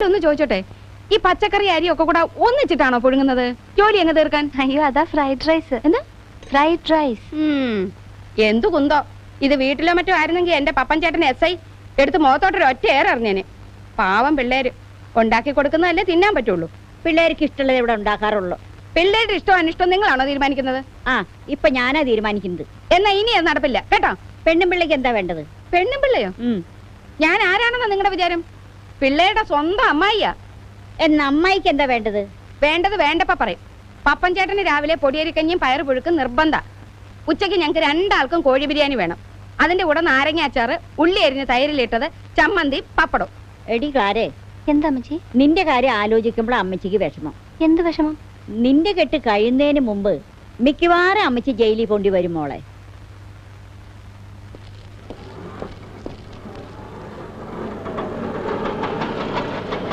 ഒന്ന് ചോദിച്ചോട്ടെ, ഈ പച്ചക്കറി അരി ഒക്കെ കൂടെ ഒന്നിച്ചിട്ടാണോ പുഴുങ്ങുന്നത്? ജോലി എങ്ങ് തീർക്കാൻ? അയ്യോ, അതാ ഫ്രൈഡ് റൈസ്. എന്താ ഫ്രൈഡ് റൈസ്? എന്തു കുന്തോ ഇത്. വീട്ടിലോ മറ്റോ ആയിരുന്നെങ്കിൽ എന്റെ പപ്പൻ ചേട്ടൻ SI എടുത്ത് മുഖത്തോട്ടൊരു ഒറ്റ ഏറെറിഞ്ഞേനെ. പാവം പിള്ളേര് ഉണ്ടാക്കി കൊടുക്കുന്നതല്ലേ തിന്നാൻ പറ്റുള്ളൂ. പിള്ളേർക്ക് ഇഷ്ടമുള്ളത് ഇവിടെ ഉണ്ടാക്കാറുള്ളൂ. പിള്ളേരുടെ ഇഷ്ടം അനിഷ്ടം നിങ്ങളാണോ തീരുമാനിക്കുന്നത്? ഇപ്പൊ ഞാനാ തീരുമാനിക്കുന്നത്. എന്നാ ഇനി അത് നടപ്പില്ല കേട്ടോ. പെണ്ണും പിള്ളേക്ക് എന്താ വേണ്ടത്? പെണ്ണും പിള്ളയോ? ഞാൻ ആരാണെന്നാ നിങ്ങളുടെ വിചാരം? പിള്ളേരുടെ സ്വന്തം അമ്മായിയാ. എന്നാ അമ്മായിക്ക് എന്താ വേണ്ടത്? വേണ്ടത് വേണ്ടപ്പ പറയും. പപ്പൻ ചേട്ടന് രാവിലെ പൊടിയരിക്കഞ്ഞും പയറ് പുഴുക്കും നിർബന്ധ. ഉച്ചയ്ക്ക് ഞങ്ങൾക്ക് രണ്ടാൾക്കും കോഴി ബിരിയാണി വേണം. അതിന്റെ കൂടെ നാരങ്ങ അച്ചാറ്, ഉള്ളി അരിഞ്ഞ് തൈരിലിട്ടത്, ചമ്മന്തി, പപ്പടം. എടി കാരേ, എന്താ അമ്മച്ചി? നിന്റെ കാര്യം ആലോചിക്കുമ്പോൾ അമ്മച്ചിക്ക് വിഷമം. എന്ത് വിഷമം? നിന്റെ കെട്ട് കഴിയുന്നതിന് മുമ്പ് മിക്കവാറും അമ്മച്ചി ജയിലിൽ കൊണ്ടുവരും മോളെ.